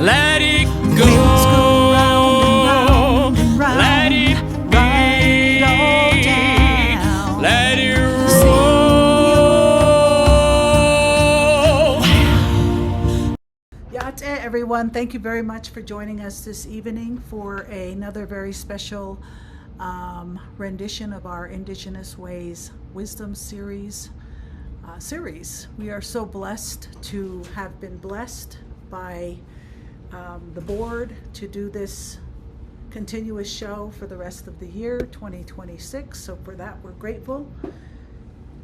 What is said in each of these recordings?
Let it go. Let it be. Let it roll. Yate everyone, thank you very much for joining us this evening for another very special rendition of our Indigenous Ways Wisdom series. We are so blessed to have been blessed by the board to do this continuous show for the rest of the year 2026. So for that, we're grateful.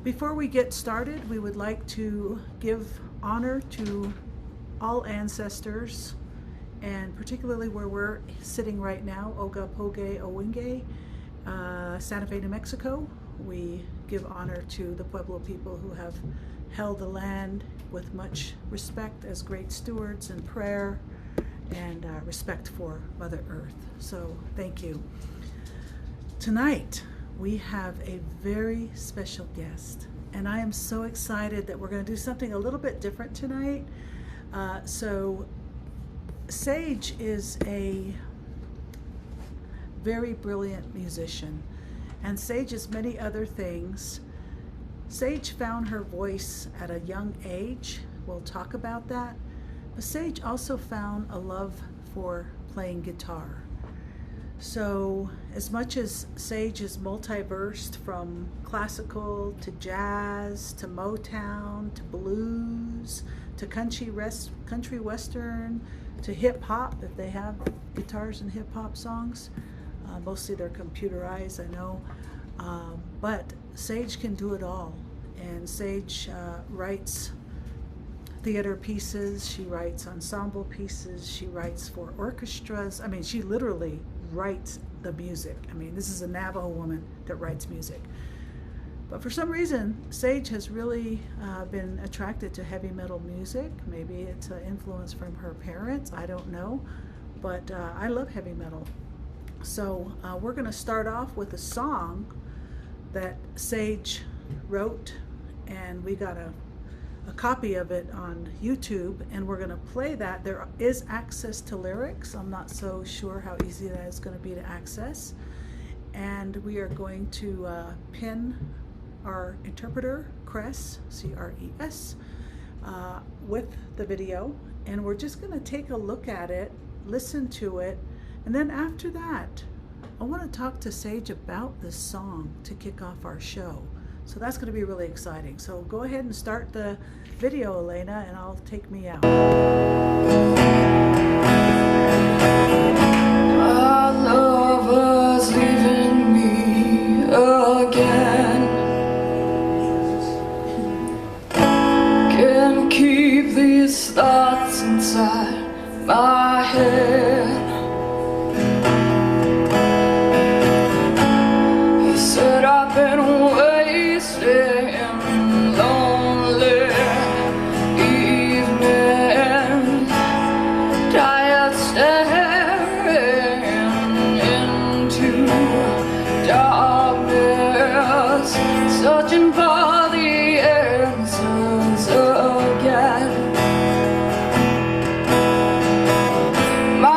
Before we get started, we would like to give honor to all ancestors, and particularly where we're sitting right now, Oga Poge Owinge, Santa Fe, New Mexico. We give honor to the Pueblo people who have held the land with much respect as great stewards and prayer and respect for Mother Earth. So thank you. Tonight we have a very special guest, and I am so excited that we're going to do something a little bit different tonight. So Sage is a very brilliant musician, and Sage is many other things. Sage found her voice at a young age. We'll talk about that. But Sage also found a love for playing guitar. So as much as Sage is multiversed from classical to jazz to Motown to blues to country western to hip hop, if they have guitars and hip hop songs, mostly they're computerized, I know, but Sage can do it all. And Sage writes theater pieces, she writes ensemble pieces, she writes for orchestras. I mean, she literally writes the music. I mean, this is a Navajo woman that writes music. But for some reason, Sage has really been attracted to heavy metal music. Maybe it's an influence from her parents, I don't know. But I love heavy metal. So we're going to start off with a song that Sage wrote, and we got a copy of it on YouTube, and we're going to play that. There is access to lyrics. I'm not so sure how easy that is going to be to access. And we are going to pin our interpreter, Cress, C-R-E-S, with the video, and we're just going to take a look at it, listen to it, and then after that, I want to talk to Sage about this song to kick off our show. So that's going to be really exciting. So go ahead and start the video, Elena, and I'll take me out. My lover's leaving me again. Can't keep these thoughts inside my head. He said I've been wasting lonely evenings, tired staring into darkness, searching for the answers again. My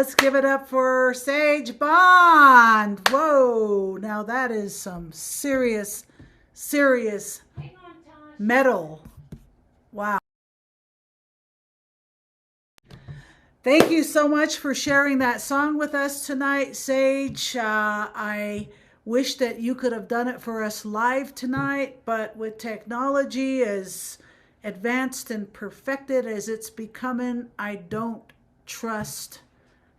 let's give it up for Sage Bond. Whoa, now that is some serious, serious metal. Wow. Thank you so much for sharing that song with us tonight, Sage. I wish that you could have done it for us live tonight, but with technology as advanced and perfected as it's becoming, I don't trust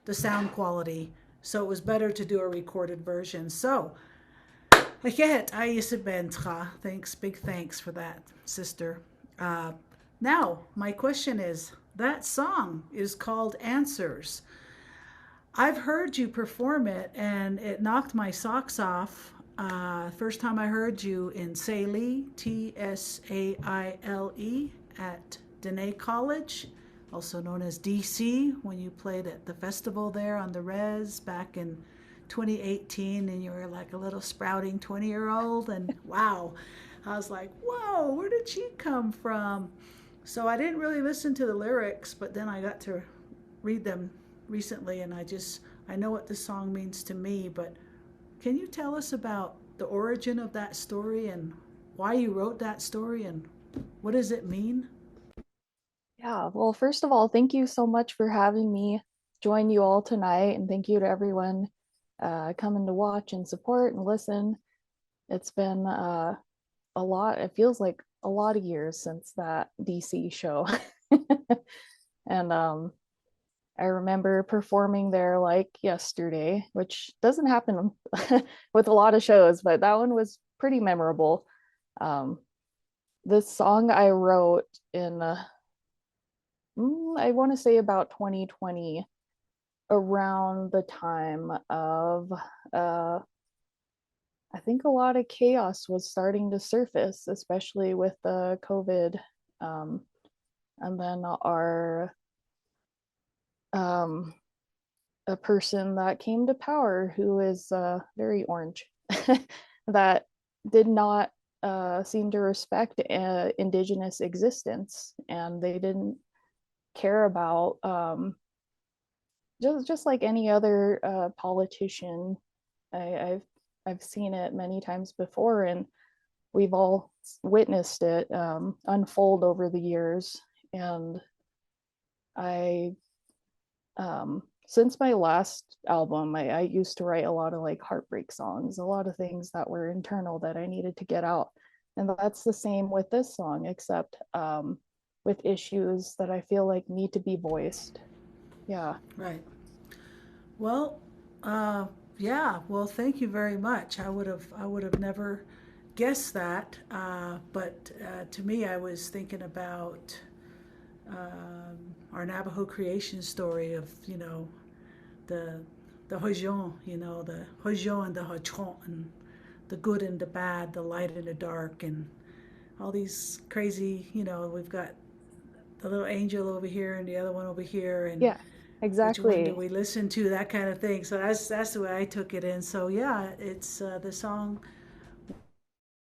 the sound quality. So it was better to do a recorded version. So, thanks, big thanks for that, sister. Now, my question is, that song is called Answers. I've heard you perform it and it knocked my socks off. First time I heard you in Tsaile, Tsaile, at Diné College, also known as DC, when you played at the festival there on the Res back in 2018, and you were like a little sprouting 20-year-old, and wow, I was like, whoa, where did she come from? So I didn't really listen to the lyrics, but then I got to read them recently, and I know what this song means to me. But can you tell us about the origin of that story and why you wrote that story and what does it mean? Yeah, well, first of all, thank you so much for having me join you all tonight, and thank you to everyone coming to watch and support and listen. It's been a lot, it feels like a lot of years since that DC show. And I remember performing there like yesterday, which doesn't happen with a lot of shows, but that one was pretty memorable. This song I wrote in I want to say about 2020, around the time of I think a lot of chaos was starting to surface, especially with the COVID, and then our a person that came to power who is very orange that did not seem to respect Indigenous existence, and they didn't care about just like any other politician. I've seen it many times before, and we've all witnessed it unfold over the years. And I since my last album, I used to write a lot of like heartbreak songs, a lot of things that were internal that I needed to get out. And that's the same with this song, except with issues that I feel like need to be voiced. Yeah. Right. Well, yeah. Well, thank you very much. I would have never guessed that. But to me, I was thinking about our Navajo creation story of the Hojon, the Hojon and the Hotron, and the good and the bad, the light and the dark, and all these crazy. We've got the little angel over here and the other one over here, and Yeah, which one do exactly. we listen to? That kind of thing. So that's the way I took it in. So yeah, it's the song.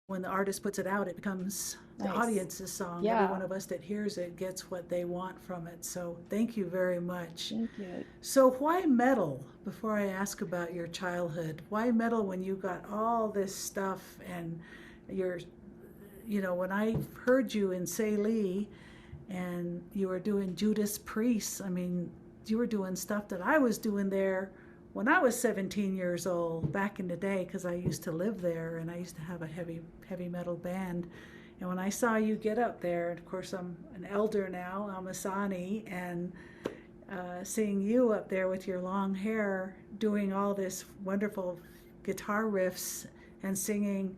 When the artist puts it out, it becomes the Nice. audience's song. Every Yeah. one of us that hears it gets what they want from it. So thank you very much. Thank you. So why metal? Before I ask about your childhood, why metal when you got all this stuff and you're, when I heard you in Tsaile and you were doing Judas Priest, I mean, you were doing stuff that I was doing there when I was 17 years old back in the day, because I used to live there and I used to have a heavy metal band. And when I saw you get up there, and of course I'm an elder now, I'm a Sani, and seeing you up there with your long hair doing all this wonderful guitar riffs and singing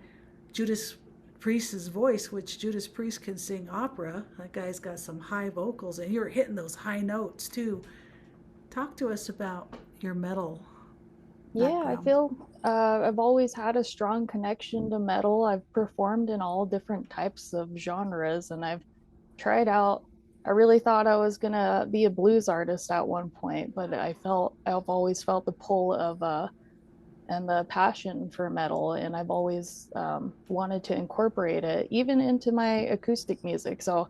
Judas Priest's voice, which Judas Priest can sing opera. That guy's got some high vocals, and you're hitting those high notes too. Talk to us about your metal Yeah, I background. feel I've always had a strong connection to metal. I've performed in all different types of genres, and I've tried out. I really thought I was gonna be a blues artist at one point, but I've always felt the pull of and the passion for metal, and I've always wanted to incorporate it even into my acoustic music. So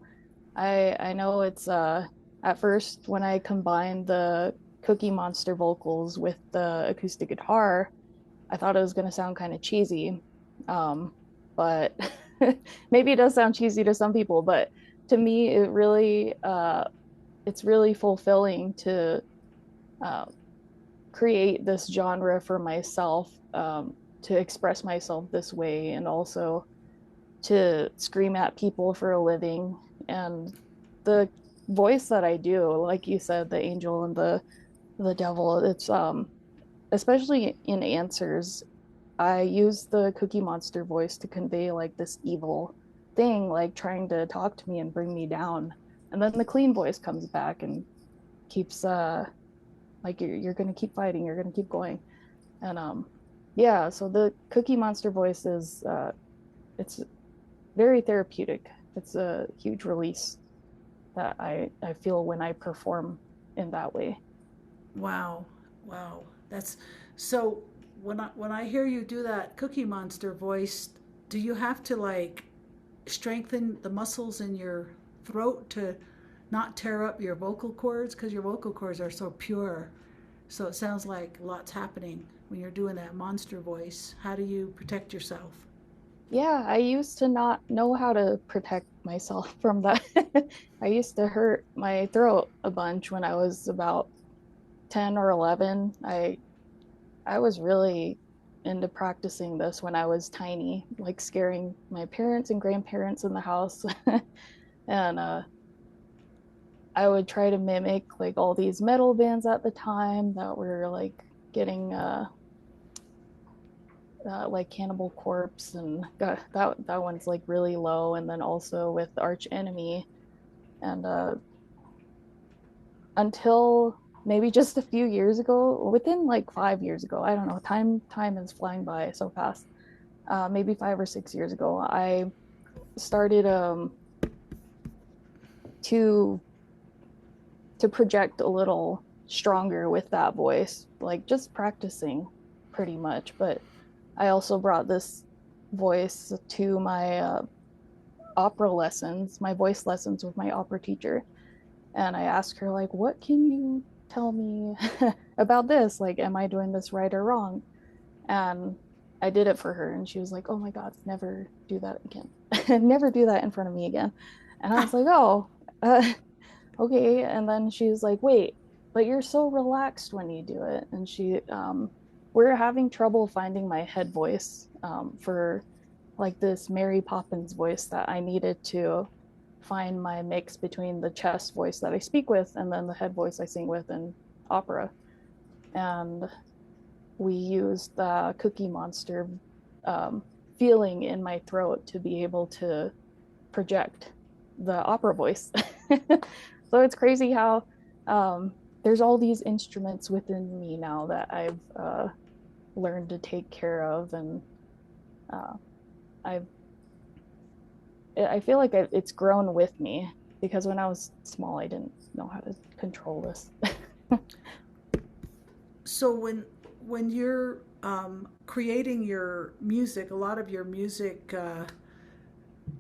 I know it's at first when I combined the Cookie Monster vocals with the acoustic guitar, I thought it was going to sound kind of cheesy. But maybe it does sound cheesy to some people, but to me, it's really fulfilling to uh, create this genre for myself, to express myself this way, and also to scream at people for a living. And the voice that I do, like you said, the angel and the devil, it's especially in answers, I use the Cookie Monster voice to convey like this evil thing, like trying to talk to me and bring me down. And then the clean voice comes back and keeps like you're gonna keep fighting, you're gonna keep going. And yeah, so the Cookie Monster voice is it's very therapeutic. It's a huge release that I feel when I perform in that way. Wow, wow. That's so. When I hear you do that Cookie Monster voice, do you have to like strengthen the muscles in your throat to not tear up your vocal cords? Because your vocal cords are so pure. So it sounds like lots happening when you're doing that monster voice. How do you protect yourself? Yeah, I used to not know how to protect myself from that. I used to hurt my throat a bunch when I was about 10 or 11. I was really into practicing this when I was tiny, like scaring my parents and grandparents in the house. And I would try to mimic like all these metal bands at the time that were like getting like Cannibal Corpse, and that one's like really low, and then also with Arch Enemy. And until maybe just a few years ago, within like 5 years ago, I don't know, time is flying by so fast. Maybe 5 or 6 years ago, I started to project a little stronger with that voice, like just practicing pretty much. But I also brought this voice to my opera lessons, my voice lessons with my opera teacher. And I asked her, like, what can you tell me about this? Like, am I doing this right or wrong? And I did it for her. And she was like, oh my God, never do that again. Never do that in front of me again. And I was like, oh, okay. And then she was like, wait, but you're so relaxed when you do it. And we're having trouble finding my head voice for like this Mary Poppins voice that I needed to find my mix between the chest voice that I speak with and then the head voice I sing with in opera. And we used the Cookie Monster feeling in my throat to be able to project the opera voice. So it's crazy how there's all these instruments within me now that I've learned to take care of, and I've I feel like it's grown with me, because when I was small, I didn't know how to control this. So when you're creating your music, a lot of your music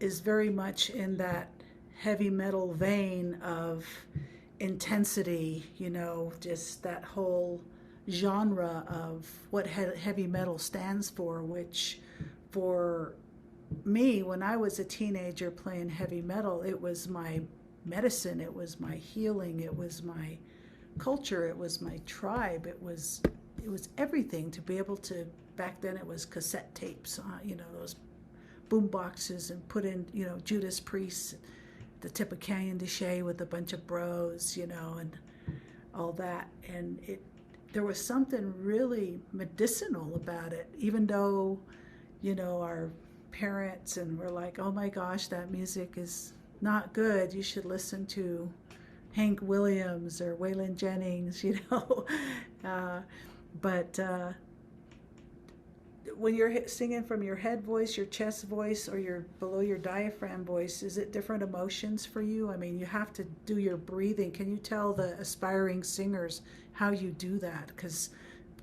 is very much in that heavy metal vein of intensity, just that whole genre of what heavy metal stands for, which for me, when I was a teenager playing heavy metal, it was my medicine, it was my healing, it was my culture, it was my tribe, it was everything to be able to. Back then it was cassette tapes, those boom boxes, and put in, Judas Priest, the tip of Canyon de Chelly with a bunch of bros, and all that. And there was something really medicinal about it, even though, our parents and were like, oh my gosh, that music is not good. You should listen to Hank Williams or Waylon Jennings, but when you're singing from your head voice, your chest voice, or your below your diaphragm voice, is it different emotions for you? I mean, you have to do your breathing. Can you tell the aspiring singers how you do that? Because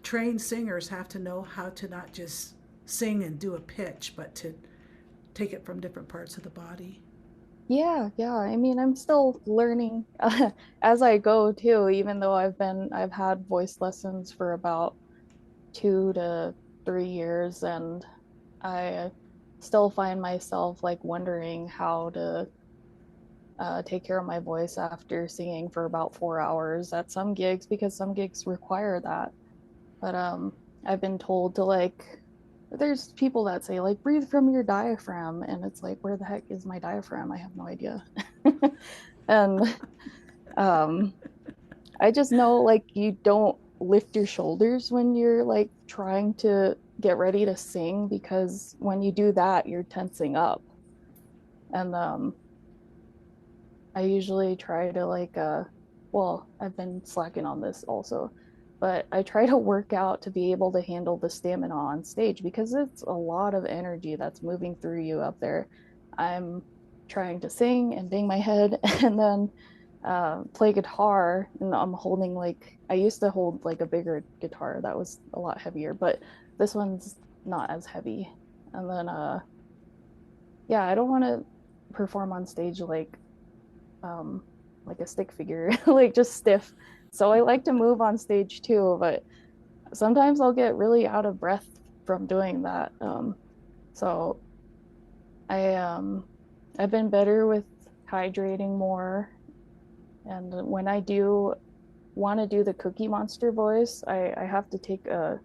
trained singers have to know how to not just sing and do a pitch, but to take it from different parts of the body. Yeah. I mean, I'm still learning as I go too, even though I've had voice lessons for about 2 to 3 years, and I still find myself like wondering how to take care of my voice after singing for about 4 hours at some gigs, because some gigs require that. But I've been told to like, there's people that say like breathe from your diaphragm, and it's like, where the heck is my diaphragm? I have no idea. And um I just know like you don't lift your shoulders when you're like trying to get ready to sing, because when you do that, you're tensing up. And I usually try to like well, I've been slacking on this also, but I try to work out to be able to handle the stamina on stage, because it's a lot of energy that's moving through you up there. I'm trying to sing and bang my head and then play guitar, and I'm holding like, I used to hold like a bigger guitar that was a lot heavier, but this one's not as heavy. And then yeah, I don't want to perform on stage um like a stick figure, like just stiff. So I like to move on stage too, but sometimes I'll get really out of breath from doing that. So I I've been better with hydrating more, and when I do want to do the Cookie Monster voice, I have to take a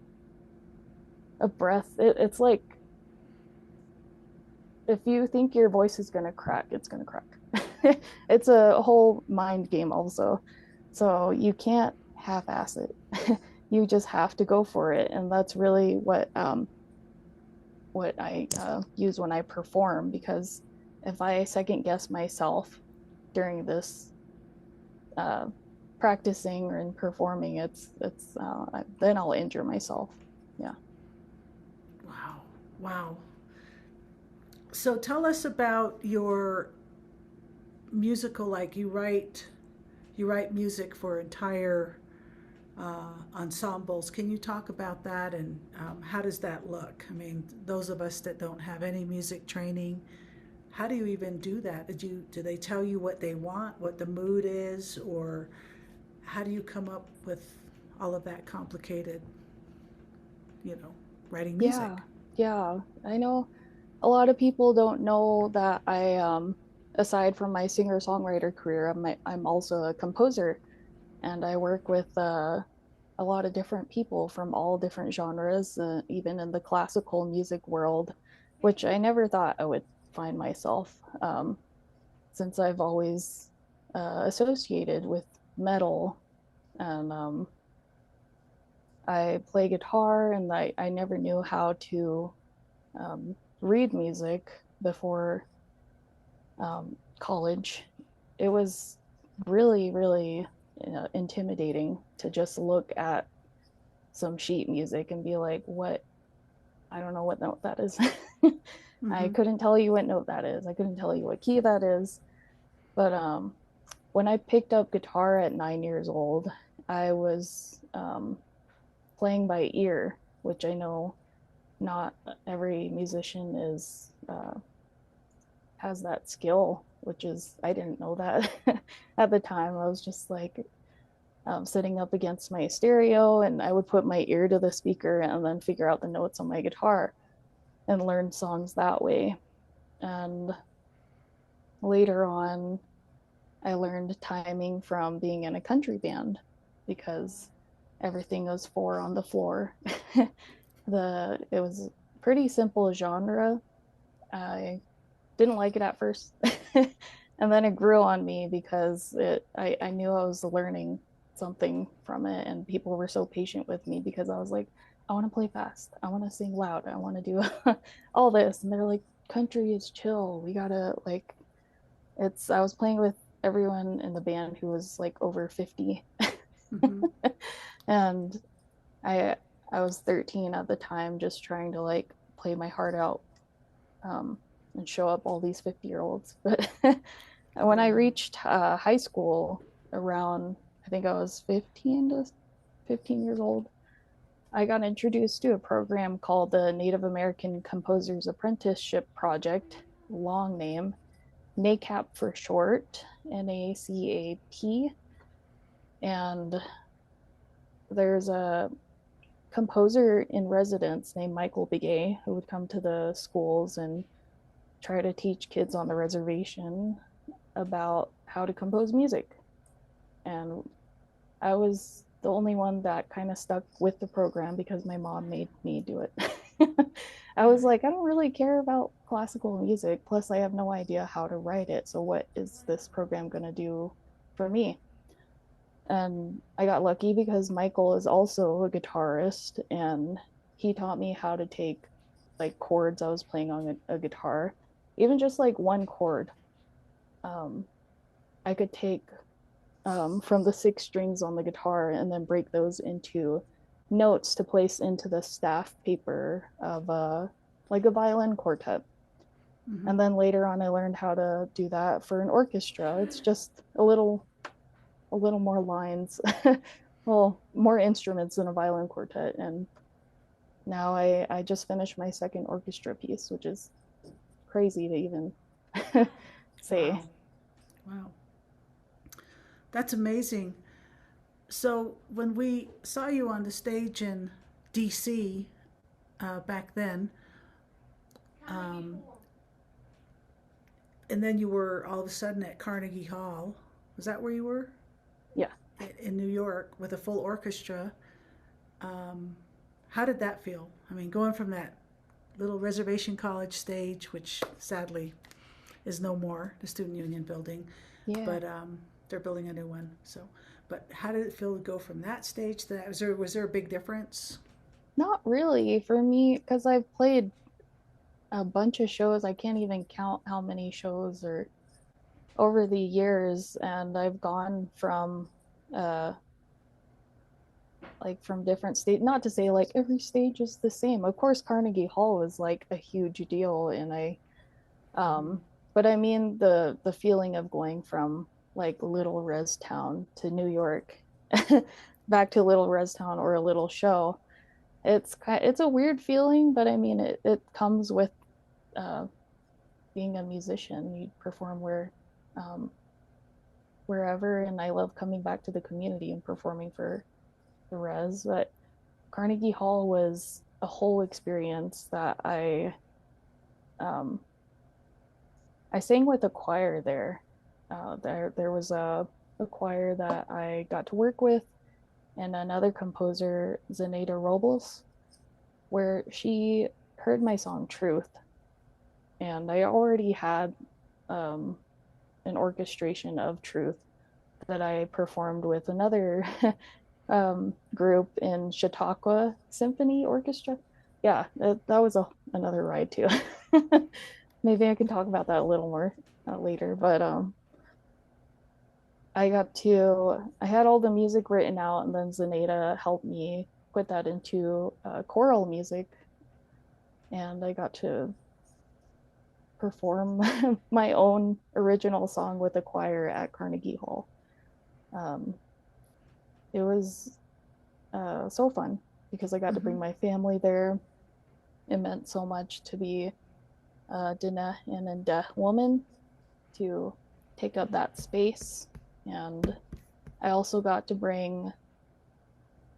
breath. It's like if you think your voice is gonna crack, it's gonna crack. It's a whole mind game also. So you can't half-ass it. You just have to go for it. And that's really what I use when I perform, because if I second guess myself during this uh, practicing or in performing, it's then I'll injure myself. Yeah. Wow. Wow. So tell us about your musical, like you write music for entire ensembles. Can you talk about that, and how does that look? I mean, those of us that don't have any music training, how do you even do that? Do they tell you what they want, what the mood is, or how do you come up with all of that complicated, you know, writing music? Yeah. Yeah. I know a lot of people don't know that I aside from my singer-songwriter career, I'm also a composer, and I work with a lot of different people from all different genres, even in the classical music world, which I never thought I would find myself, since I've always associated with metal. And I play guitar, and I never knew how to read music before college. It was really, really intimidating to just look at some sheet music and be like, what? I don't know what note that is. I Mm-hmm. couldn't tell you what note that is. I couldn't tell you what key that is. But when I picked up guitar at 9 years old, I was playing by ear, which I know not every musician is has that skill, which is, I didn't know that at the time. I was just like sitting up against my stereo, and I would put my ear to the speaker and then figure out the notes on my guitar and learn songs that way. And later on, I learned timing from being in a country band, because everything was four on the floor. It was pretty simple genre. I didn't like it at first. And then it grew on me, because I knew I was learning something from it, and people were so patient with me, because I was like, I want to play fast, I want to sing loud, I want to do all this, and they're like, country is chill, we gotta like, it's, I was playing with everyone in the band who was like over 50. Mm-hmm. And I I was 13 at the time, just trying to like play my heart out, um, and show up all these 50-year-olds. But when I Yeah. reached high school, around, I think I was 15 to 15 years old, I got introduced to a program called the Native American Composers Apprenticeship Project, long name. NACAP for short, NACAP. And there's a composer in residence named Michael Begay who would come to the schools and try to teach kids on the reservation about how to compose music. And I was the only one that kind of stuck with the program because my mom made me do it. I was like, I don't really care about classical music. Plus, I have no idea how to write it. So, what is this program going to do for me? And I got lucky because Michael is also a guitarist and he taught me how to take like chords I was playing on a guitar, even just like one chord. I could take from the 6 strings on the guitar and then break those into notes to place into the staff paper of like a violin quartet. Mm-hmm. And then later on, I learned how to do that for an orchestra. It's just a little more lines, well, more instruments than a violin quartet. And now I just finished my second orchestra piece, which is crazy to even say. Wow. Wow. That's amazing. So when we saw you on the stage in DC back then, and then you were all of a sudden at Carnegie Hall. Was that where you were? Yeah. In New York with a full orchestra. How did that feel? I mean, going from that little reservation college stage, which sadly is no more, the Student Union building, Yeah. but they're building a new one. So, but how did it feel to go from that stage to that? Was there a big difference? Not really for me, because I've played a bunch of shows. I can't even count how many shows or over the years, and I've gone from like from different state, not to say like every stage is the same. Of course, Carnegie Hall is like a huge deal, and but I mean the feeling of going from like little res town to New York, back to little res town or a little show. It's a weird feeling, but I mean it comes with uh, being a musician. You perform um, wherever, and I love coming back to the community and performing for the res. But Carnegie Hall was a whole experience that um, I sang with a choir there. There was a choir that I got to work with, and another composer, Zenaida Robles, where she heard my song Truth. And I already had an orchestration of Truth that I performed with another group in Chautauqua Symphony Orchestra. Yeah, that was another ride too. Maybe I can talk about that a little more later, but I had all the music written out, and then Zenaida helped me put that into choral music, and I got to perform my own original song with a choir at Carnegie Hall. It was so fun because I got to bring my family there. It meant so much to be a Diné and a Nde woman to take up that space. And I also got to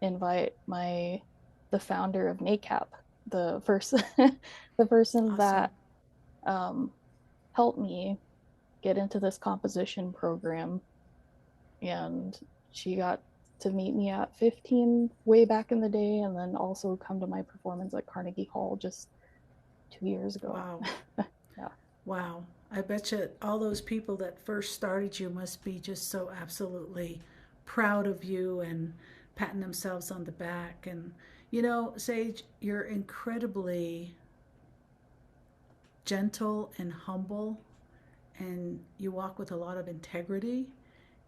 invite the founder of NACAP, the person Awesome. that helped me get into this composition program. And she got to meet me at 15 way back in the day, and then also come to my performance at Carnegie Hall just 2 years ago. Wow. Yeah. Wow. I bet you all those people that first started you must be just so absolutely proud of you and patting themselves on the back. And, Sage, you're incredibly gentle and humble, and you walk with a lot of integrity.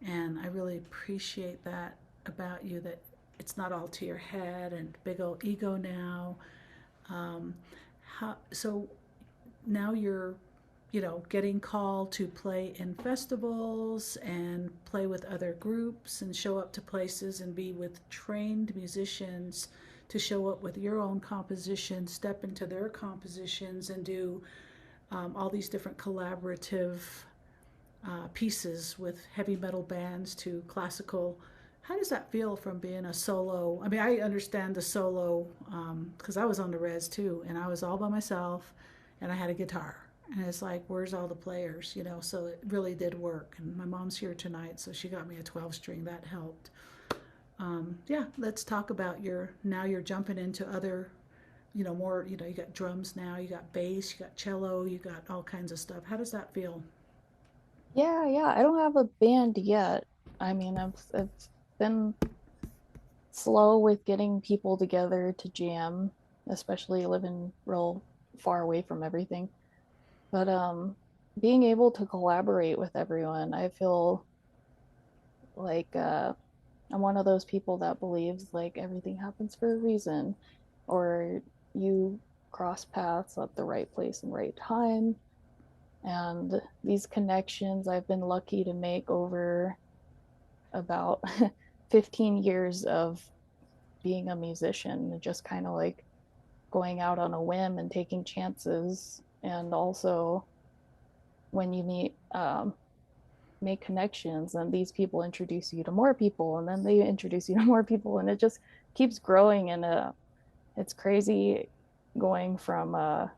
And I really appreciate that about you, that it's not all to your head and big old ego now. So now you're getting called to play in festivals and play with other groups and show up to places and be with trained musicians to show up with your own compositions, step into their compositions, and do all these different collaborative pieces with heavy metal bands to classical. How does that feel from being a solo? I mean, I understand the solo because I was on the res too, and I was all by myself, and I had a guitar. And it's like, where's all the players, you know? So it really did work. And my mom's here tonight, so she got me a 12 string. That helped. Yeah, let's talk about now you're jumping into other, more, you got drums now, you got bass, you got cello, you got all kinds of stuff. How does that feel? Yeah, I don't have a band yet. I mean, I've been slow with getting people together to jam, especially living real far away from everything. But being able to collaborate with everyone, I feel like I'm one of those people that believes like everything happens for a reason, or you cross paths at the right place and right time. And these connections I've been lucky to make over about 15 years of being a musician, just kind of like going out on a whim and taking chances. And also when you make connections, and these people introduce you to more people, and then they introduce you to more people, and it just keeps growing. And it's crazy going from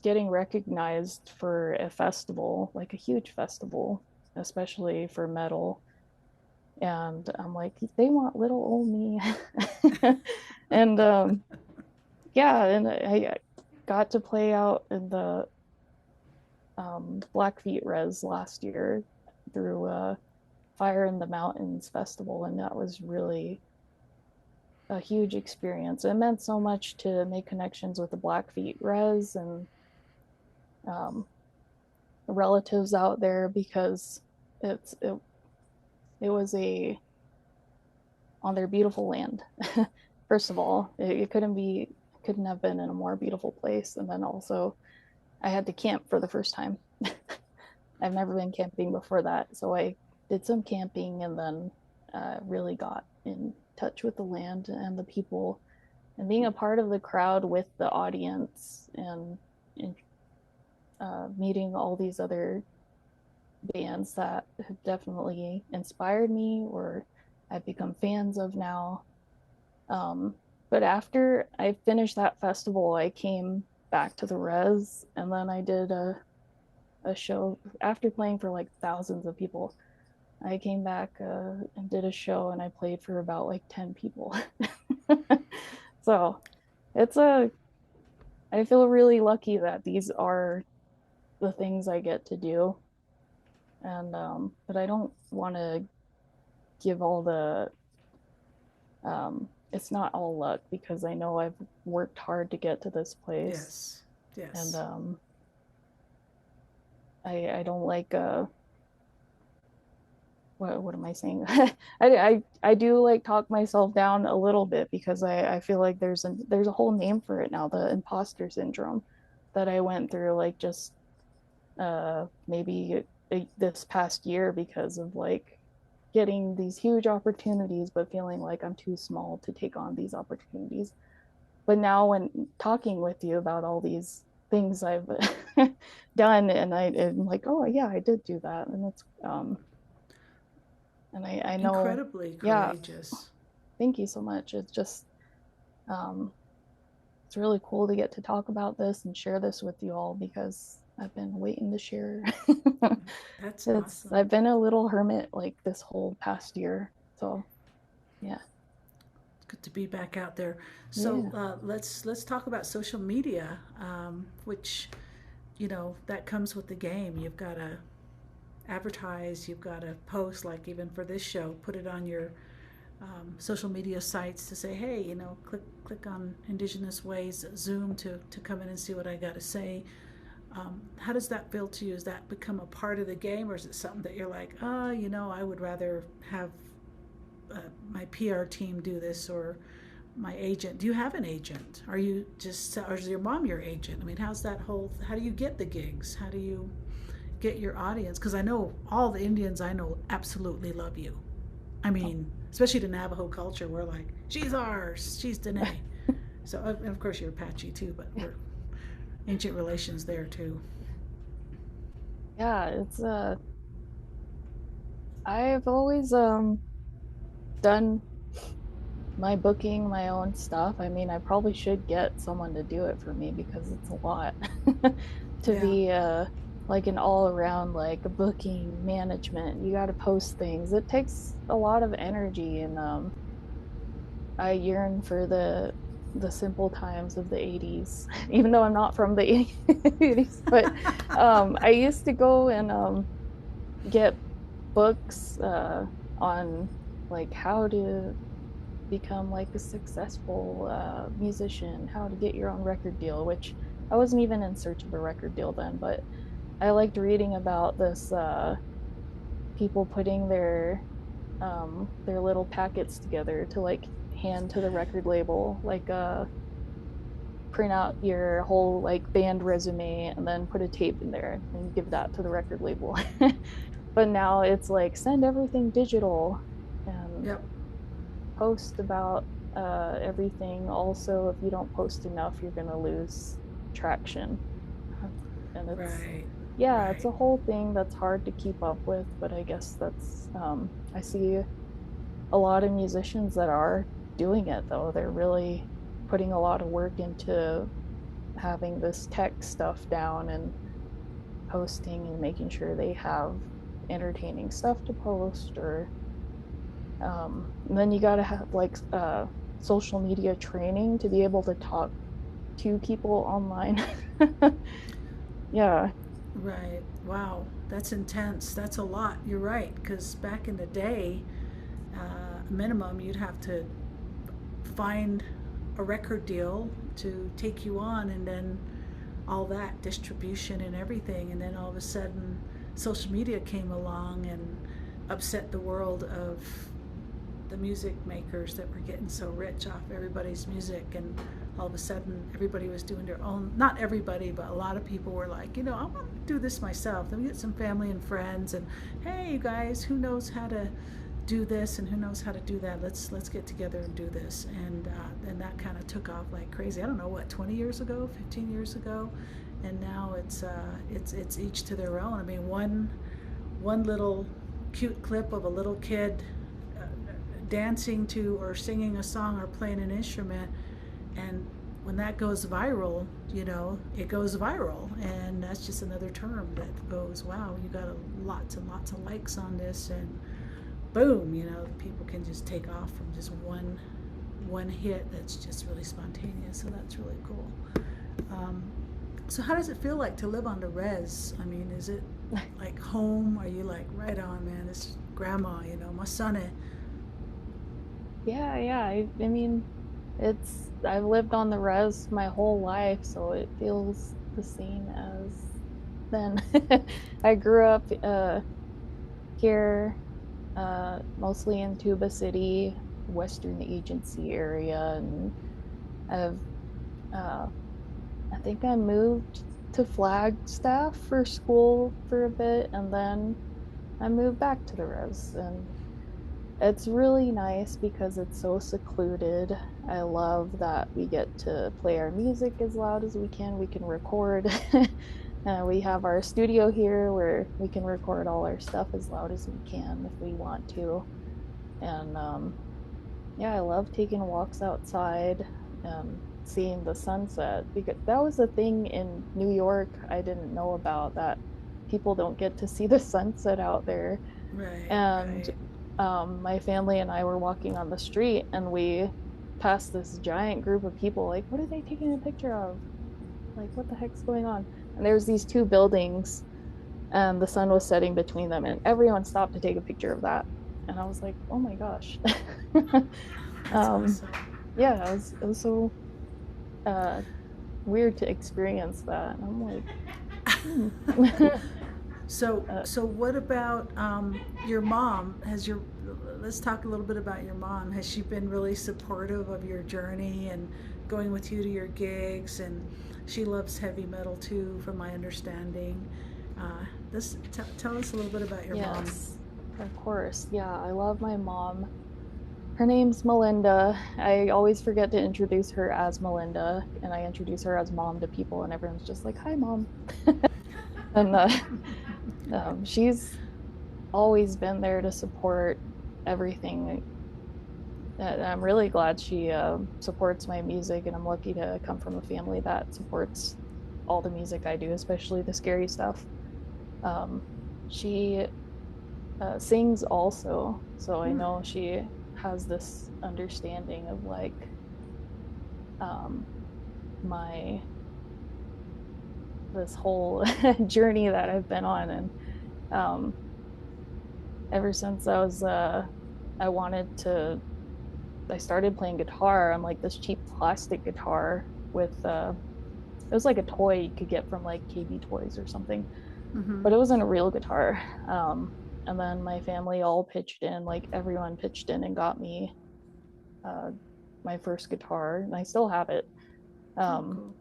getting recognized for a festival, like a huge festival, especially for metal. And I'm like, they want little old me. And yeah, and I got to play out in the Blackfeet Res last year through Fire in the Mountains festival, and that was really a huge experience. It meant so much to make connections with the Blackfeet Res and relatives out there, because it was on their beautiful land. First of all, it couldn't have been in a more beautiful place. And then also I had to camp for the first time. I've never been camping before that, so I did some camping, and then really got in touch with the land and the people, and being a part of the crowd with the audience, and meeting all these other bands that have definitely inspired me, or I've become fans of now. But after I finished that festival, I came back to the res, and then I did a show after playing for like thousands of people. I came back and did a show, and I played for about like 10 people. So I feel really lucky that these are the things I get to do. And but I don't want to give all the it's not all luck, because I know I've worked hard to get to this place. Yes. And I don't like what am I saying? I do like talk myself down a little bit, because I feel like there's a whole name for it now, the imposter syndrome that I went through, like just maybe this past year, because of like getting these huge opportunities but feeling like I'm too small to take on these opportunities. But now when talking with you about all these things I've done, and I'm like, oh yeah, I did do that. And it's and I know, incredibly courageous. Yeah, thank you so much. It's just it's really cool to get to talk about this and share this with you all, because I've been waiting to share. That's awesome. I've been a little hermit like this whole past year. So yeah. It's good to be back out there. So Yeah. let's talk about social media, which, that comes with the game. You've got to advertise, you've got to post, like even for this show, put it on your social media sites to say, hey, click on Indigenous Ways Zoom to come in and see what I got to say. How does that feel to you? Has that become a part of the game, or is it something that you're like, I would rather have my PR team do this, or my agent? Do you have an agent? Are you just, or is your mom your agent? I mean, how do you get the gigs? How do you get your audience? Because I know all the Indians I know absolutely love you. I mean, especially the Navajo culture, we're like, she's ours, she's Diné. So, of course, you're Apache too, but we're ancient relations there too. Yeah, it's I've always done my booking, my own stuff. I mean, I probably should get someone to do it for me because it's a lot to Yeah. be like an all around like booking management. You got to post things. It takes a lot of energy, and I yearn for the simple times of the 80s, even though I'm not from the 80s. But I used to go and get books on like how to become like a successful musician, how to get your own record deal, which I wasn't even in search of a record deal then, but I liked reading about this people putting their little packets together to like hand to the record label, like print out your whole like band resume and then put a tape in there and give that to the record label. But now it's like send everything digital and Yep. post about everything. Also, if you don't post enough, you're going to lose traction. And it's, Right. yeah, it's Right. a whole thing that's hard to keep up with. But I guess that's, I see a lot of musicians that are doing it though. They're really putting a lot of work into having this tech stuff down and posting and making sure they have entertaining stuff to post, or and then you got to have like social media training to be able to talk to people online. Yeah. Right. Wow. That's intense. That's a lot. You're right. Because back in the day, minimum, you'd have to find a record deal to take you on, and then all that distribution and everything. And then all of a sudden, social media came along and upset the world of the music makers that were getting so rich off everybody's music. And all of a sudden everybody was doing their own, not everybody, but a lot of people were like, you know, I want to do this myself. Then we get some family and friends, and hey, you guys, who knows how to do this and who knows how to do that, let's get together and do this. And that kind of took off like crazy. I don't know, what, 20 years ago, 15 years ago. And now it's each to their own. I mean, one little cute clip of a little kid dancing to or singing a song or playing an instrument, and when that goes viral, you know, it goes viral. And that's just another term that goes, wow, you got lots and lots of likes on this, and boom, you know, people can just take off from just one hit that's just really spontaneous. So that's really cool. So how does it feel like to live on the res? I mean, is it like home? Are you like, right on, man, this is grandma, you know, my son? Yeah. I mean, I've lived on the res my whole life, so it feels the same as then. I grew up here, mostly in Tuba City, Western Agency area, and I've I think I moved to Flagstaff for school for a bit, and then I moved back to the res, and it's really nice because it's so secluded. I love that we get to play our music as loud as we can. We can record. We have our studio here where we can record all our stuff as loud as we can if we want to. And yeah, I love taking walks outside and seeing the sunset, because that was a thing in New York I didn't know about, that people don't get to see the sunset out there. Right, And right. my family and I were walking on the street, and we passed this giant group of people. Like, what are they taking a picture of? Like, what the heck's going on? And there's these two buildings, and the sun was setting between them, and everyone stopped to take a picture of that. And I was like, oh my gosh. That's um, awesome. yeah, it was so uh, weird to experience that. And I'm like, So, uh, so what about your mom? Let's talk a little bit about your mom. Has she been really supportive of your journey and going with you to your gigs? And she loves heavy metal too, from my understanding. Tell us a little bit about your mom. yes, of course. Yeah, I love my mom. Her name's Melinda. I always forget to introduce her as Melinda, and I introduce her as mom to people, and everyone's just like, "Hi, mom." And She's always been there to support everything. I'm really glad she supports my music, and I'm lucky to come from a family that supports all the music I do, especially the scary stuff. She sings also, so I know she has this understanding of like my this whole journey that I've been on, and ever since I started playing guitar on like this cheap plastic guitar with it was like a toy you could get from like KB Toys or something, but it wasn't a real guitar. And then my family all pitched in, like everyone pitched in and got me uh, my first guitar, and I still have it. Cool.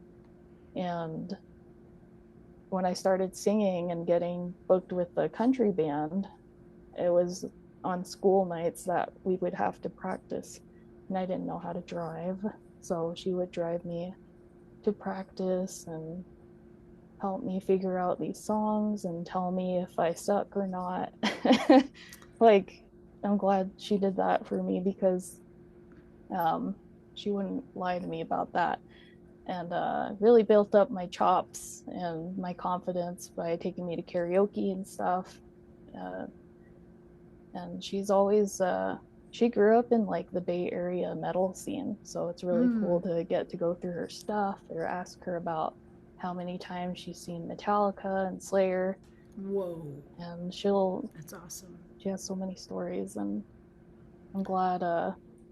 And when I started singing and getting booked with the country band, it was on school nights that we would have to practice, and I didn't know how to drive, so she would drive me to practice and help me figure out these songs and tell me if I suck or not. Like, I'm glad she did that for me, because she wouldn't lie to me about that, and really built up my chops and my confidence by taking me to karaoke and stuff. Uh, and she's always she grew up in like the Bay Area metal scene, so it's really cool to get to go through her stuff or ask her about how many times she's seen Metallica and Slayer. Whoa. And That's awesome. she has so many stories, and I'm glad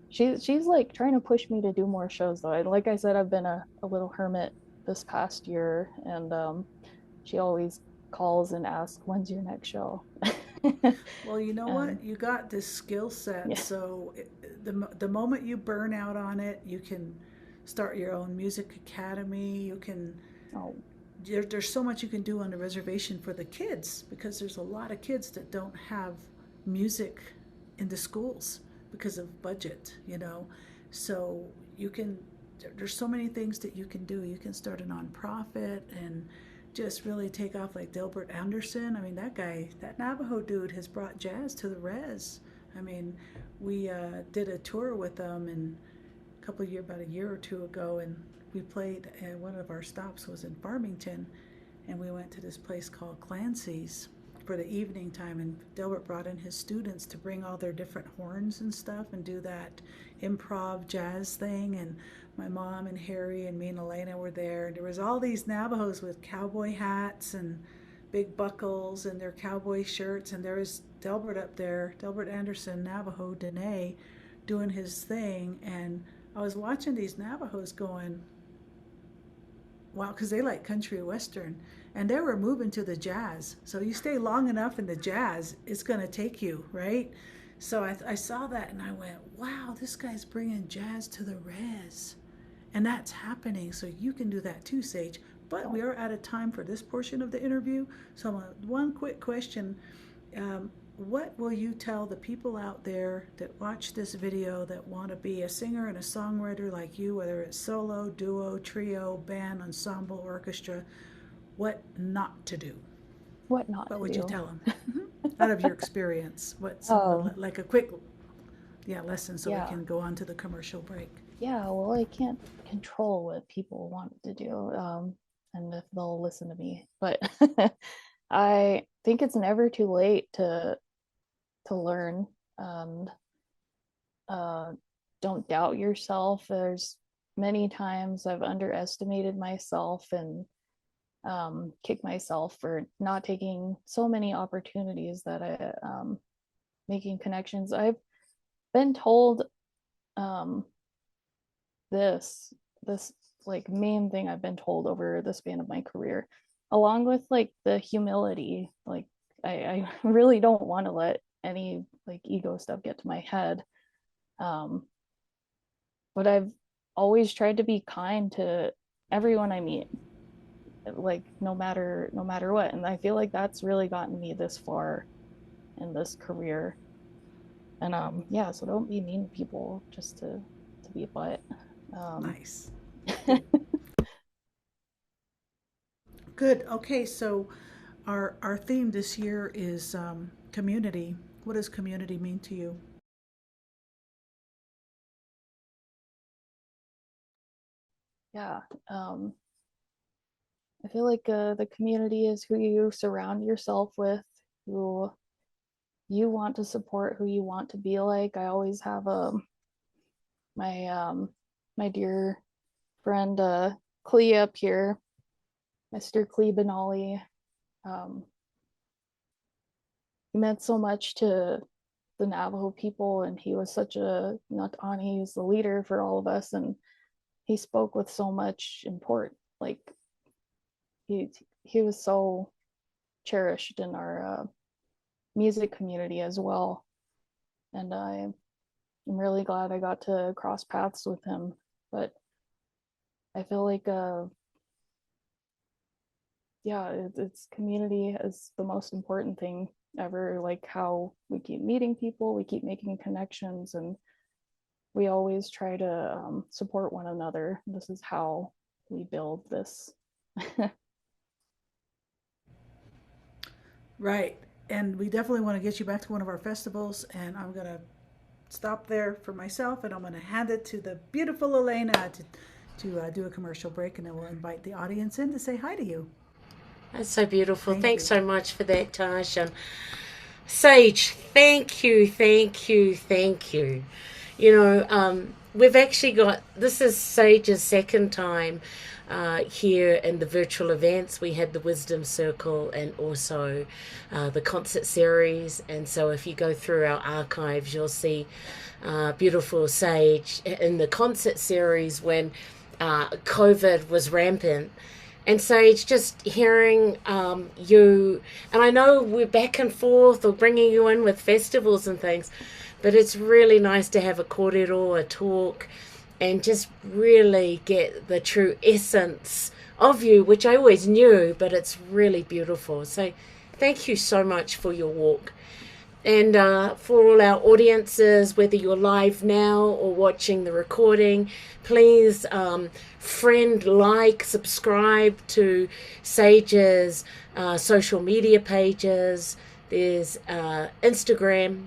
she's like trying to push me to do more shows though. Like I said, I've been a little hermit this past year, and she always calls and asks, when's your next show? Well, you know And what? You got this skill set, yeah. so the moment you burn out on it, you can start your own music academy. You can Oh, there's so much you can do on the reservation for the kids, because there's a lot of kids that don't have music in the schools because of budget, you know. So you can there's so many things that you can do. You can start a nonprofit and just really take off, like Delbert Anderson. I mean, that guy, that Navajo dude, has brought jazz to the res. I mean, we did a tour with them and about a year or two ago, and we played. One of our stops was in Farmington, and we went to this place called Clancy's for the evening time. And Delbert brought in his students to bring all their different horns and stuff and do that improv jazz thing. And my mom and Harry and me and Elena were there. And there was all these Navajos with cowboy hats and big buckles and their cowboy shirts. And there was Delbert up there, Delbert Anderson, Navajo, Diné, doing his thing. And I was watching these Navajos going, wow, because they like country western, and they were moving to the jazz. So you stay long enough in the jazz, it's going to take you, right? So I saw that and I went, wow, this guy's bringing jazz to the res. And that's happening. So you can do that too, Sage. But we are out of time for this portion of the interview. So one quick question. What will you tell the people out there that watch this video that want to be a singer and a songwriter like you, whether it's solo, duo, trio, band, ensemble, orchestra, what not to do? what not What to would do? you tell them? Out of your experience, what like a quick lesson, so we Yeah. can go on to the commercial break. Yeah, well, I can't control what people want to do, and if they'll listen to me. But I think it's never too late to learn, and uh, don't doubt yourself. There's many times I've underestimated myself and kicked myself for not taking so many opportunities that making connections. I've been told um, this like main thing I've been told over the span of my career, along with like the humility. Like I really don't want to let any like ego stuff get to my head. But I've always tried to be kind to everyone I meet, like no matter what. And I feel like that's really gotten me this far in this career. And yeah, so don't be mean to people just to be a butt. Nice. Good. Okay, so Our theme this year is community. What does community mean to you? Yeah, I feel like the community is who you surround yourself with, who you want to support, who you want to be like. I always have my dear friend Clea up here, Mr. Clea Benali. He meant so much to the Navajo people, and he was such a Natani. He was the leader for all of us, and he spoke with so much import. Like he was so cherished in our music community as well, and I'm really glad I got to cross paths with him. But I feel like yeah, it's community is the most important thing ever. Like how we keep meeting people, we keep making connections, and we always try to support one another. This is how we build this. Right. And we definitely want to get you back to one of our festivals. And I'm going to stop there for myself, and I'm going to hand it to the beautiful Elena to do a commercial break, and then we'll invite the audience in to say hi to you. That's so beautiful. Thank Thanks you. so much for that, Tash. And Sage, thank you, thank you, thank you. You know, we've actually got, this is Sage's second time here in the virtual events. We had the Wisdom Circle and also the concert series. And so if you go through our archives, you'll see beautiful Sage in the concert series when COVID was rampant. And Sage, just hearing you, and I know we're back and forth or bringing you in with festivals and things, but it's really nice to have a kōrero, a talk, and just really get the true essence of you, which I always knew, but it's really beautiful. So thank you so much for your walk. And for all our audiences, whether you're live now or watching the recording, please friend, like, subscribe to Sage's social media pages. There's Instagram,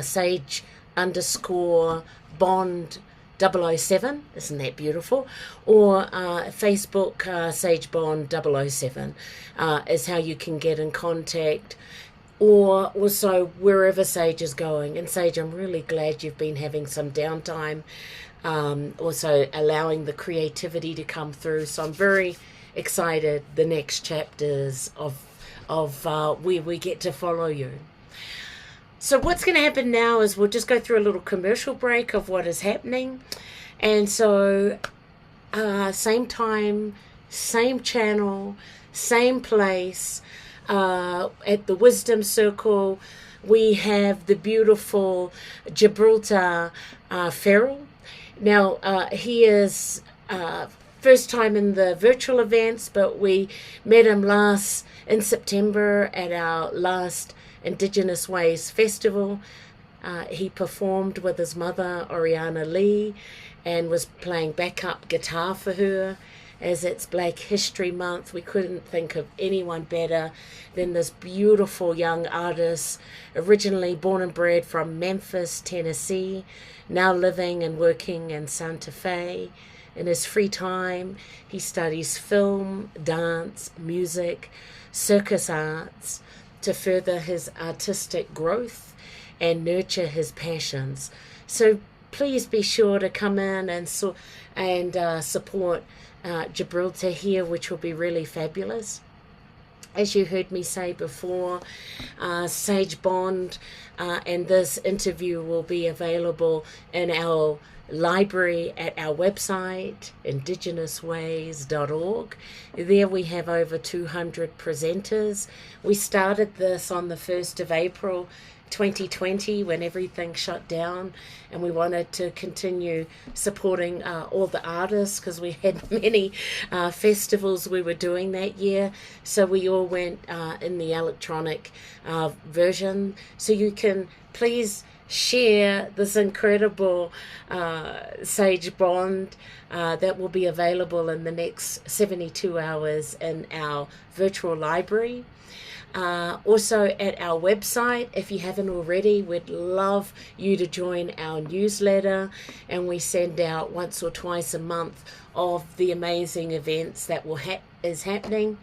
Sage _ Bond 007, isn't that beautiful? Or Facebook, Sage Bond 007 is how you can get in contact. Or also wherever Sage is going. And Sage, I'm really glad you've been having some downtime, also allowing the creativity to come through. So I'm very excited the next chapters of where we get to follow you. So what's going to happen now is we'll just go through a little commercial break of what is happening. And so same time, same channel, same place. At the Wisdom Circle, we have the beautiful Gibraltar Farrell. Now, he is first time in the virtual events, but we met him in September at our last Indigenous Ways Festival. He performed with his mother, Oriana Lee, and was playing backup guitar for her. As it's Black History Month, we couldn't think of anyone better than this beautiful young artist, originally born and bred from Memphis, Tennessee, now living and working in Santa Fe. In his free time, he studies film, dance, music, circus arts to further his artistic growth and nurture his passions. So please be sure to come in and support Gibraltar here, which will be really fabulous. As you heard me say before, Sage Bond and this interview will be available in our library at our website, IndigenousWays.org. There we have over 200 presenters. We started this on the 1st of April 2020 when everything shut down, and we wanted to continue supporting all the artists because we had many festivals we were doing that year, so we all went in the electronic version. So you can please share this incredible sage bond that will be available in the next 72 hours in our virtual library. Also at our website, if you haven't already, we'd love you to join our newsletter, and we send out once or twice a month of the amazing events that is happening.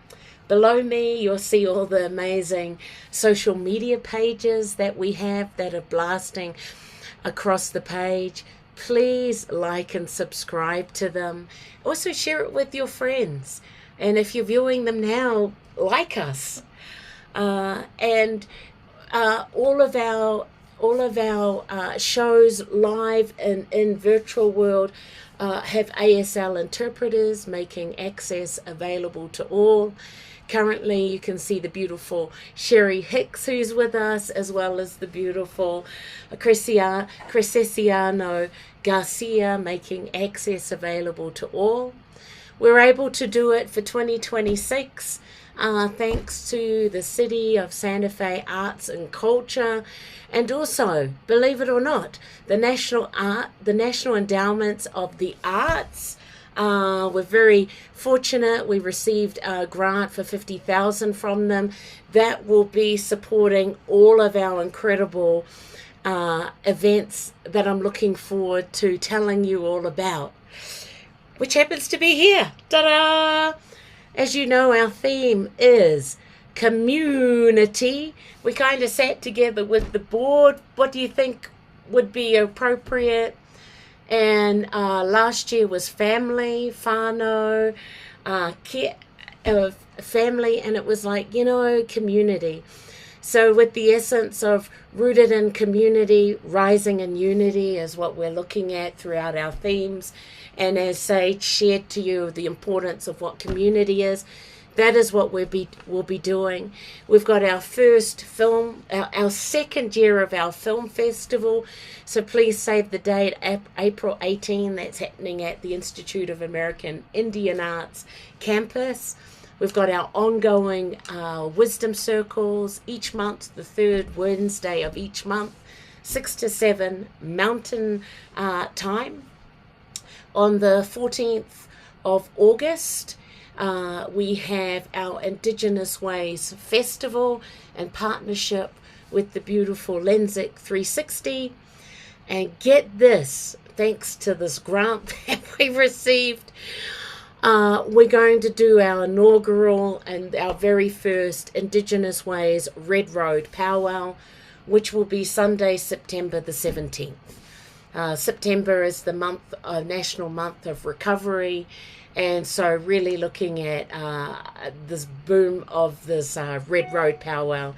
Below me, you'll see all the amazing social media pages that we have that are blasting across the page. Please like and subscribe to them. Also share it with your friends. And if you're viewing them now, like us. And all of our shows live in virtual world have ASL interpreters, making access available to all. Currently, you can see the beautiful Sherry Hicks, who's with us, as well as the beautiful Crescesiano Garcia, making access available to all. We're able to do it for 2026, thanks to the City of Santa Fe Arts and Culture, and also, believe it or not, the National Endowments of the Arts. We're very fortunate. We received a grant for $50,000 from them that will be supporting all of our incredible events that I'm looking forward to telling you all about, which happens to be here. Ta-da! As you know, our theme is community. We kind of sat together with the board. What do you think would be appropriate? And last year was family, whānau, family, and it was like, community. So with the essence of rooted in community, rising in unity is what we're looking at throughout our themes. And as Sage shared to you the importance of what community is, that is what we'll be doing. We've got our first film, our second year of our film festival. So please save the date, April 18. That's happening at the Institute of American Indian Arts campus. We've got our ongoing wisdom circles each month, the third Wednesday of each month, 6 to 7 Mountain time. On the 14th of August, we have our Indigenous Ways Festival in partnership with the beautiful Lensic 360. And get this, thanks to this grant that we received, we're going to do our inaugural and our very first Indigenous Ways Red Road Powwow, which will be Sunday, September the 17th. September is the National Month of Recovery, and so really looking at this boom of this Red Road Powwow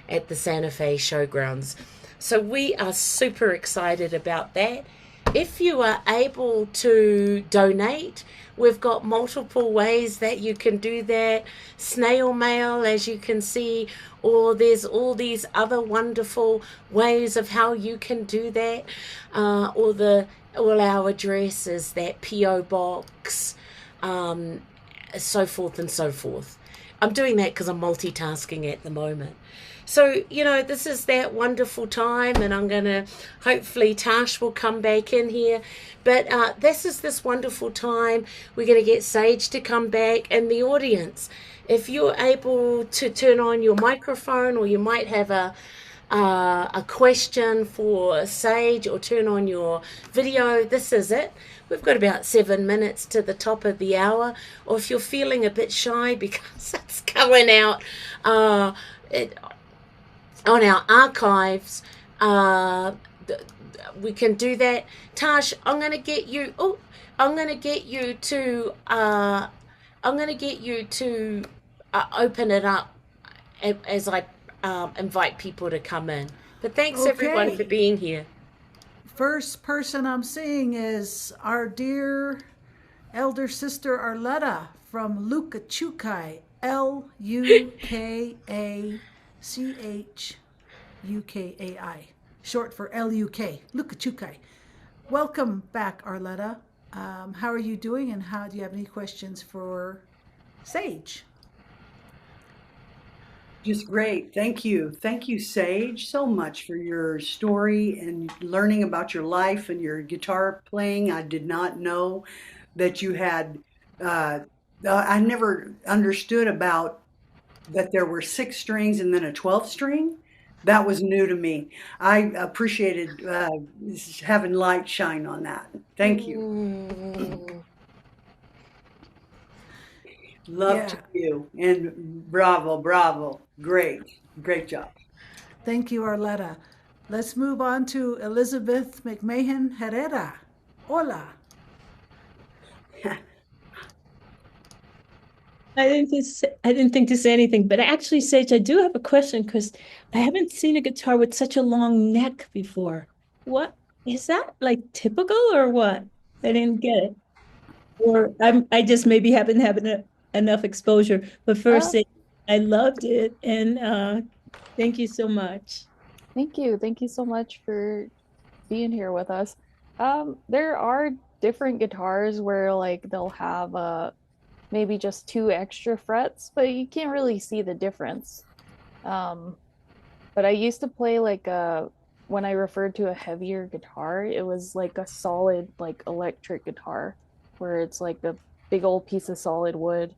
at the Santa Fe Showgrounds. So we are super excited about that. If you are able to donate, we've got multiple ways that you can do that. Snail mail, as you can see, or there's all these other wonderful ways of how you can do that. All our address is that P.O. Box, so forth and so forth. I'm doing that because I'm multitasking at the moment. So, this is that wonderful time, and I'm going to, hopefully Tash will come back in here. But this is this wonderful time. We're going to get Sage to come back, and the audience. If you're able to turn on your microphone, or you might have a question for Sage, or turn on your video, this is it. We've got about 7 minutes to the top of the hour. Or if you're feeling a bit shy because it's going out on our archives, we can do that. Tash, I'm going to get you. I'm going to get you to open it up as I invite people to come in. But thanks everyone for being here. First person I'm seeing is our dear elder sister Arletta from Lukachukai, Lukachukkai, short for LUK, Lukachukai. Welcome back, Arletta. How are you doing, and do you have any questions for Sage? Just great. Thank you. Thank you, Sage, so much for your story and learning about your life and your guitar playing. I did not know that you had, uh, I never understood about that there were six strings and then a 12 string. That was new to me. I appreciated having light shine on that. Thank you. Mm. Love to Yeah. you. And bravo, bravo. Great. Great job. Thank you, Arletta. Let's move on to Elizabeth McMahon Herrera. Hola. I didn't think to say anything, but actually, Sage, I do have a question because I haven't seen a guitar with such a long neck before. What is that like typical or what? I didn't get it. Or I just maybe haven't had enough exposure. But first, Oh, Sage, I loved it, and thank you so much. thank you. Thank you so much for being here with us. There are different guitars where like they'll have maybe just two extra frets, but you can't really see the difference. Um, but I used to play like when I referred to a heavier guitar, it was like a solid like electric guitar where it's like a big old piece of solid wood.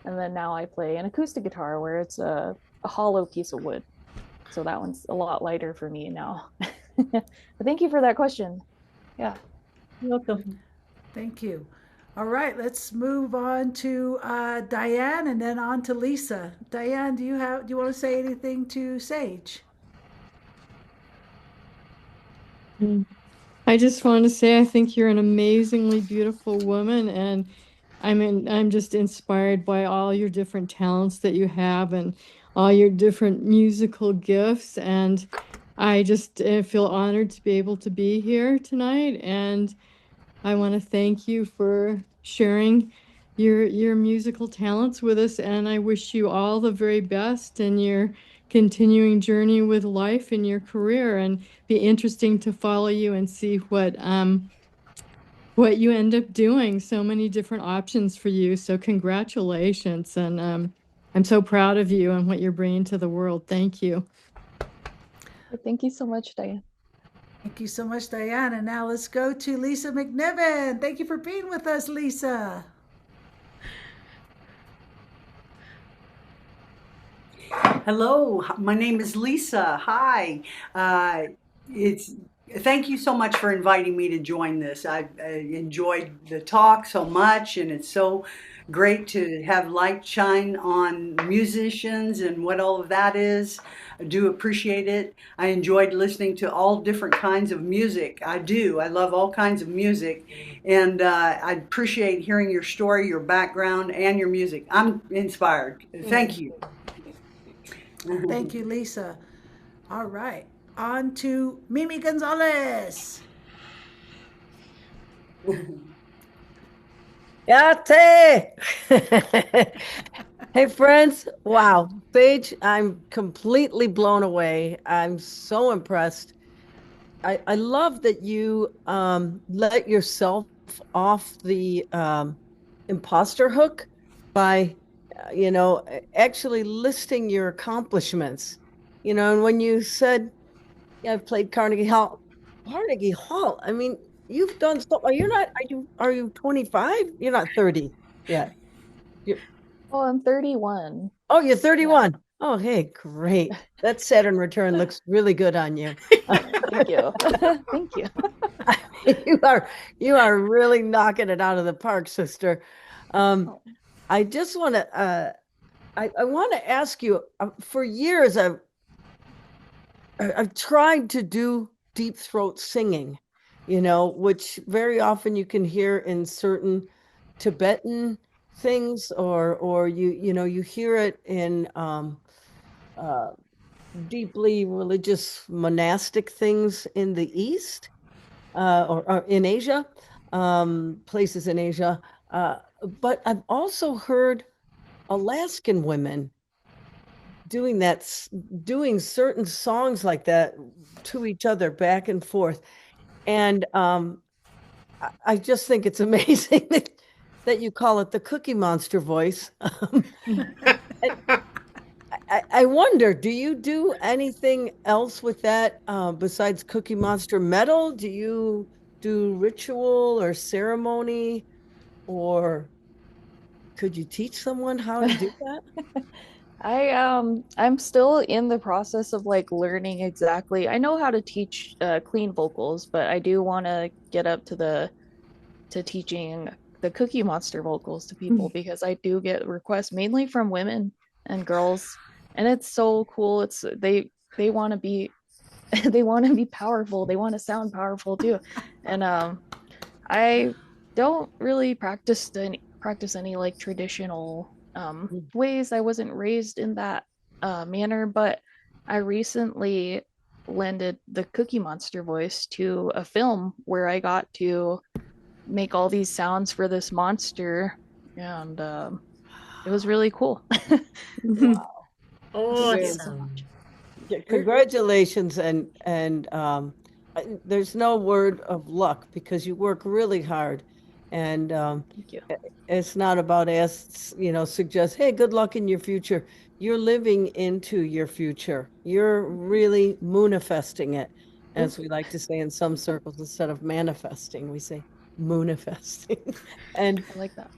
And then now I play an acoustic guitar where it's a hollow piece of wood. So that one's a lot lighter for me now. But thank you for that question. Yeah. You're welcome. Thank you. All right, let's move on to Diane and then on to Lisa. Diane, do you want to say anything to Sage? I just want to say I think you're an amazingly beautiful woman, and I'm just inspired by all your different talents that you have and all your different musical gifts, and I just feel honored to be able to be here tonight, and I want to thank you for sharing your musical talents with us, and I wish you all the very best in your continuing journey with life and your career, and be interesting to follow you and see what you end up doing. So many different options for you. So congratulations, and I'm so proud of you and what you're bringing to the world. Thank you. Thank you so much, Diane. Thank you so much, Diane. And now let's go to Lisa McNiven. Thank you for being with us, Lisa. Hello, my name is Lisa. Hi. It's Thank you so much for inviting me to join this. I enjoyed the talk so much, and it's so great to have light shine on musicians and what all of that is. I do appreciate it. I enjoyed listening to all different kinds of music. I do. I love all kinds of music, and I appreciate hearing your story, your background, and your music. I'm inspired. Thank you. Thank you, Lisa. All right, on to Mimi Gonzalez. Yate! Hey, friends. Wow. Paige, I'm completely blown away. I'm so impressed. I love that you let yourself off the imposter hook by, actually listing your accomplishments. And when you said, yeah, I've played Carnegie Hall. I mean, you've done so. Are you 25? You're not 30 yet. You're, Oh, I'm 31. oh, you're Yeah. 31. Oh, hey, great. That Saturn return looks really good on you. Thank you. Thank you. You are really knocking it out of the park, sister. Oh, I just want to I want to ask you, for years I've tried to do deep throat singing, which very often you can hear in certain Tibetan things, or you hear it in deeply religious monastic things in the East, or in Asia, places in Asia. But I've also heard Alaskan women doing certain songs like that to each other back and forth. And I just think it's amazing that you call it the Cookie Monster voice. I wonder, do you do anything else with that besides Cookie Monster metal? Do you do ritual or ceremony, or could you teach someone how to do that? I'm still in the process of like learning exactly. I know how to teach clean vocals, but I do want to get up to the to teaching the Cookie Monster vocals to people because I do get requests mainly from women and girls, and it's so cool. It's they want to be they want to be powerful. They want to sound powerful too. And I don't really practice any like traditional ways. I wasn't raised in that manner, but I recently lended the Cookie Monster voice to a film where I got to make all these sounds for this monster, and it was really cool. Wow. Awesome. Congratulations, and there's no word of luck because you work really hard, and Thank you. it's not about us, suggest, hey, good luck in your future. You're living into your future. You're really moonifesting it, as we like to say in some circles. Instead of manifesting, we say moonifesting. And I like that.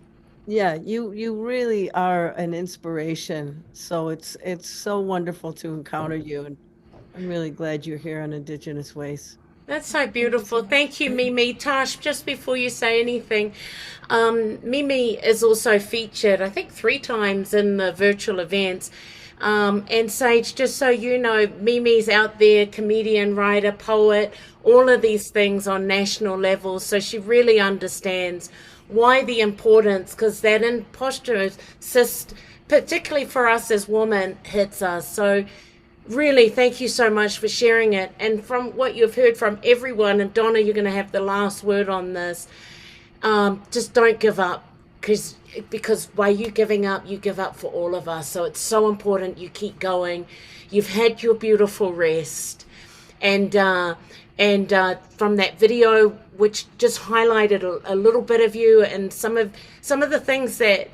yeah, you really are an inspiration. So it's so wonderful to encounter you, and I'm really glad you're here on Indigenous Ways. That's so beautiful. Thank you, Mimi. Tash, just before you say anything, Mimi is also featured, I think, 3 times in the virtual events. And Sage, just so you know, Mimi's out there, comedian, writer, poet, all of these things on national levels. So she really understands why the importance, because that imposter cyst, particularly for us as women, hits us. So really, thank you so much for sharing it. And from what you've heard from everyone, and Donna, you're going to have the last word on this, just don't give up, because by you giving up, you give up for all of us. So it's so important you keep going. You've had your beautiful rest. And from that video, which just highlighted a little bit of you and some of the things that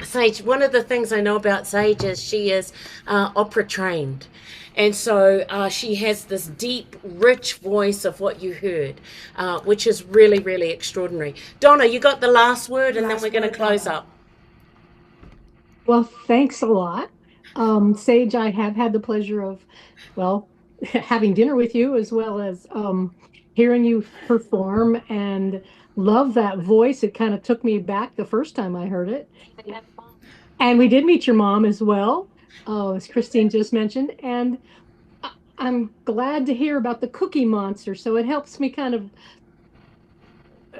Sage, one of the things I know about Sage is she is opera trained. And so she has this deep, rich voice of what you heard, which is really, really extraordinary. Donna, you got the last word, and then we're going to close up. Well, thanks a lot. Sage, I have had the pleasure of, having dinner with you as well as hearing you perform, and love that voice. It kind of took me back the first time I heard it. And we did meet your mom as well, as Christine just mentioned. And I'm glad to hear about the Cookie Monster. So it helps me kind of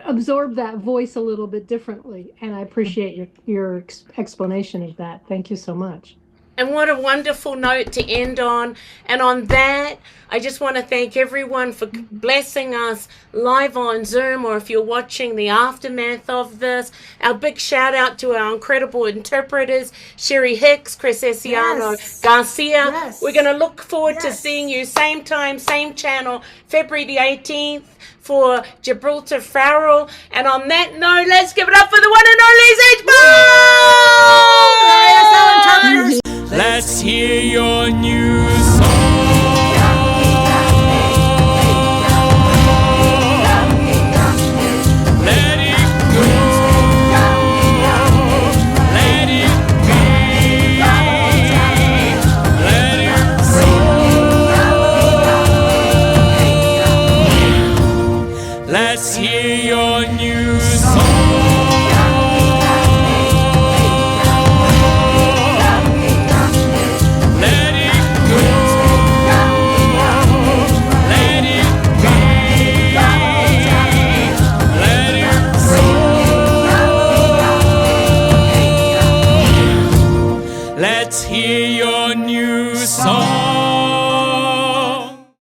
absorb that voice a little bit differently. And I appreciate your explanation of that. Thank you so much. And what a wonderful note to end on. And on that, I just want to thank everyone for blessing us live on Zoom, or if you're watching the aftermath of this. Our big shout out to our incredible interpreters, Sherry Hicks, Chris Esiano, Garcia. Yes. We're going to look forward to seeing you same time, same channel, February the 18th for Gibraltar Farrell. And on that note, let's give it up for the one and only Sage. Bye! Let's hear your new song. Let it go. Let it be. Let it go. Let's hear your new song. Let's hear your new song.